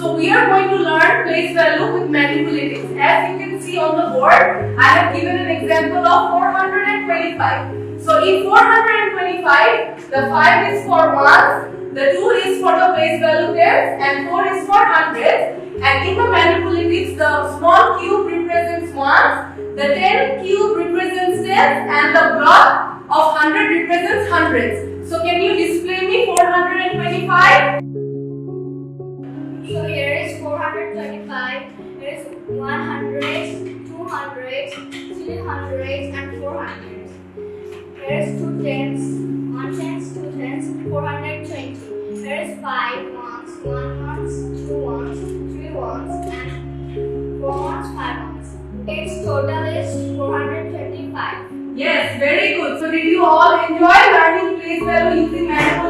So we are going to learn place value with manipulatives. As you can see on the board, I have given an example of 425. So in 425, the 5 is for ones, the 2 is for the place value tens, and 4 is for hundreds. And in the manipulatives, the small cube represents ones, the 10 cube represents tens, and the block of 100 represents hundreds. So can you display me 425? So here is 425, here is 100, 200, 300 and 400. Here is 2 tens, 1 tens, 2 tens, 420. Here is 5 ones, 1 ones, 2 ones, 3 ones and 4 ones, 5 ones. Its total is 425. Yes, very good. So did you all enjoy learning place value using manipulatives?